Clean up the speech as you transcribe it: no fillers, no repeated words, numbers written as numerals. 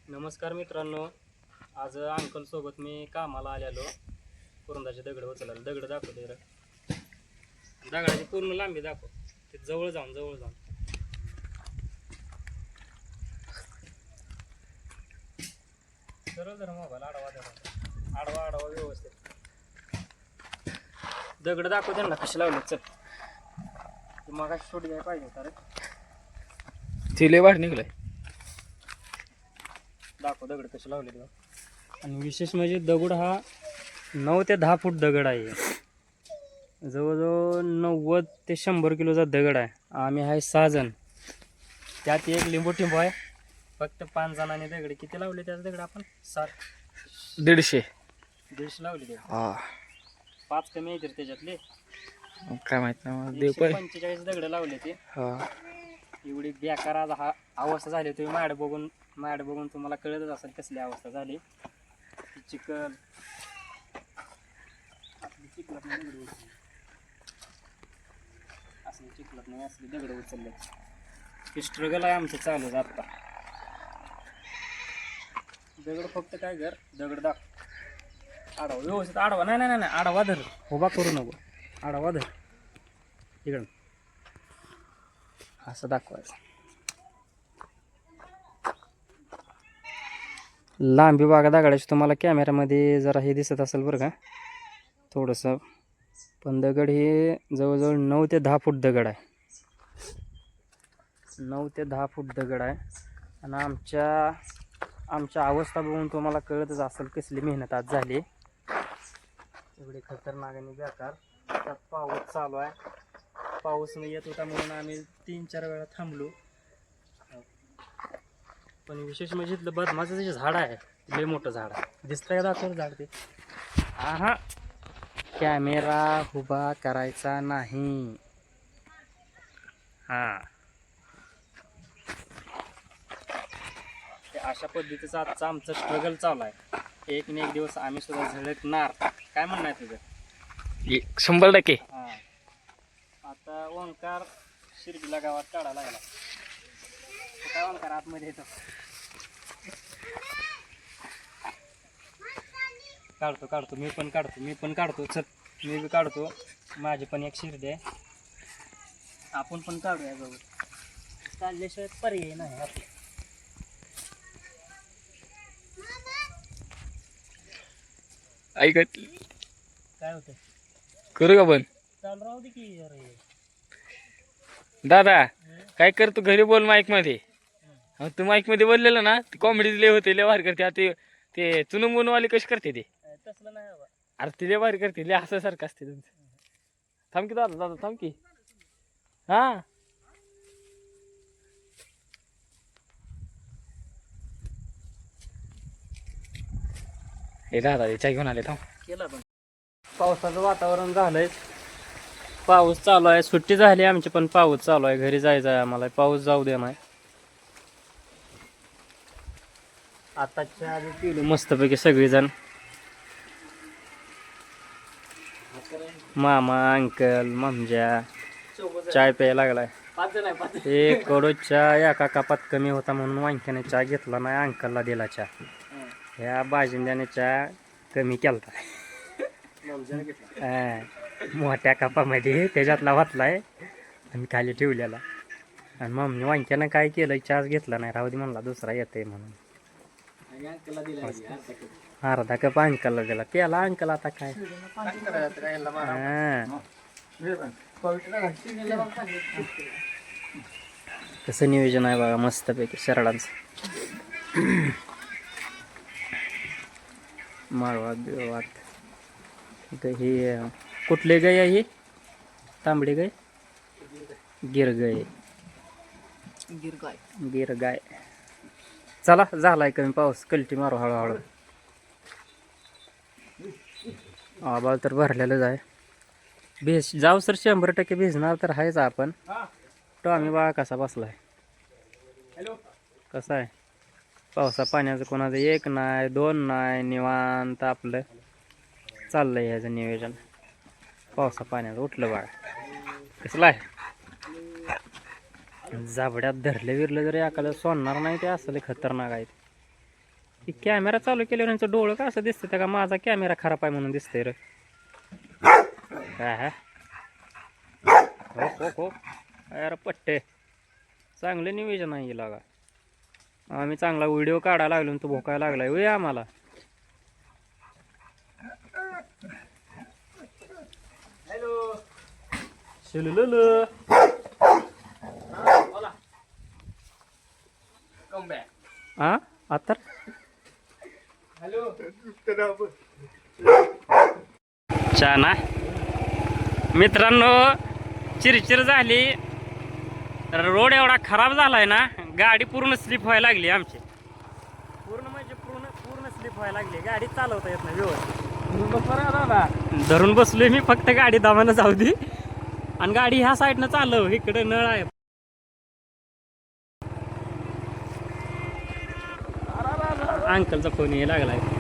नमस्कार मित्रांनो, आज अंकल सोबत मी कामाला आलेलो. पुरंदाचे दगड उचलायला. दगड दाखवते रे, दगडाची पूर्ण लांबी दाखव. ते जवळ जाऊन सरळ जरा मोबाईल आडवा व्यवस्थित दगड दाखव त्यांना कशी लावले. चल मग छोटी काय पाहिजे होता रे, तिले वाढ निघलाय. दाखव दगड कसे लावले तेव्हा. आणि विशेष म्हणजे दगड हा 9 ते 10 फूट दगड आहे. जवळजवळ 90 ते 100 किलोचा दगड आहे. आम्ही आहे 6 जण, त्यात एक लिंबू टिंबू आहे. फक्त 5 जणांनी दगड किती लावले त्याच दगड आपण 150 लावले ते. हा 5 कमी येतील त्याच्यातले. काय माहित नाही देव पाय. 45 दगड लावले ते. हा एवढी बेकार आज हा अवस्था झाली. तुम्ही माड बघून तुम्हाला कळतच असेल कसली अवस्था झाली. चिखल आपली चिखलात नाही दगड उचलली, असली चिखलात नाही असली दगड उचलले. हे स्ट्रगल आहे आमचं चालू आता. दगड फक्त काय कर, दगड दाख आडवा व्यवस्थित आडवा. नाही आडवा धर, उभा करू नको. आडवा धर इकडं, असं दाखवायचं. लांबी बागा दगडाची तुम्हाला कॅमेऱ्यामध्ये जरा हे दिसत असेल बरं का थोडंसं. पण दगड हे जवळजवळ 9 ते 10 फूट दगड आहे. 9 ते 10 फूट दगड आहे. आणि आमच्या अवस्था बघून तुम्हाला कळतच असेल कसली मेहनत आज झाली. एवढी खतरनाक आणि बेकार. त्यात पाऊस चालू आहे. पाऊस नाही येत होता म्हणून आम्ही 3-4 वेळा थांबलो. पण विशेष म्हणजे इथलं बदमाचं जे झाड आहे, लय मोठं झाड आहे. दिसतंय का दाखव झाड ते. हा कॅमेरा उभा करायचा नाही. हा अशा पद्धतीचं आजचं आमचं स्ट्रगल चालू आहे. एक ना एक दिवस आम्ही सुद्धा झळकणार. काय म्हणणं आहे तुझं? 100%. हा आता ओंकार शिर्डीला गावात काढायला लागला. काय ओंकार आतमध्ये येतो. काढतो मी पण काढतो. चल मी बी काढतो. माझी पण एक शिर्डी आहे. आपण पण काढूया जवळ. चालल्याशिवाय पर्याय नाही आपलं. ऐकत काय होतं करू का पण चालू राहू दे की. अरे दादा काय करतो घरी बोल माईक मध्ये. तू माईक मध्ये बोललेलं ना, कॉमेडी लय होते, लय भारी करते. ते चुनुमुन वाले कशी करते ते. तसलं नाही बाबा. अरे ते लय भारी करते, लय हसासारखं असते तुमचं. थांब की दादा थांब की. हा हे दादा चहा घेऊन आले. थांब केला पण पावसाचं वातावरण झालंय. पाऊस चालू आहे. सुट्टी झाली आमची पण पाऊस चालू आहे. घरी जायचं आहे आम्हाला. पाऊस जाऊ दे नाही. आताच्या आधी पिलो मस्तपैकी सगळीजण. मामा अंकल ममजा चाय प्यायला लागलाय. 5 जण आहे. एक कडोच्या एका कपात कमी होता म्हणून वांक्याने चहा घेतला नाही. अंकलला दिला चहा. ह्या बाजिंद्याने चहा कमी केलता. मोठ्या कपामध्ये त्याच्यातला वाचलाय आणि खाली ठेवलेला. आणि मम्मी वांक्यानं काय केलं, चहाच घेतला नाही. राहू दे म्हणला, दुसरा येतोय म्हणून. अर्धा कप अंकलला दिला. प्याला अंकल आता काय. कसं नियोजन आहे बघा मस्तपैकी शरडांचं. माळवात बिळवात. हे कुठले गाय आहे? तांबडी गाय, गिर गाय. चला झालाय कमी पाऊस. कलटी मारू हळूहळू. आबाळ तर भरलेलंच आहे. जाऊ सर 100% भिजणार तर आहेच आपण. टॉमी बाळा कसा बसलाय. कसा आहे पावसा पाण्याचं कोणाचं 1 नाही 2 नाही. निवांत आपलं चाललंय ह्याचं नियोजन. पावसा पाण्याचं उठलं बाळा. कसलं आहे जाबड्यात धरलं विरलं जरी एखादं सोडणार नाही. ते असले खतरनाक आहेत. ही कॅमेरा चालू केल्यावर यांचं डोळं का असं दिसतं त्या का माझा कॅमेरा खराब आहे म्हणून दिसतंय रे काय हा हो हो हो अरे पट्टे चांगलं नियोजन आहे लागा आम्ही चांगला व्हिडिओ काढायला लागलो आणि तो भोकायला लागलाय होय आम्हाला हॅलो शिलुलुलु हा आता छान मित्रांनो चिरचिर झाली रोड एवढा खराब झालाय ना गाडी पूर्ण स्लिप व्हायला लागली आमची पूर्ण म्हणजे पूर्ण स्लिप व्हायला लागली गाडी चालवता येत नाही व्यवस्थित धरून बसलोय मी फक्त गाडी दामानं जाऊ दे आणि गाडी ह्या साईडनं चालव इकडे नळ आहे अंकलचा फोन यायला लागलाय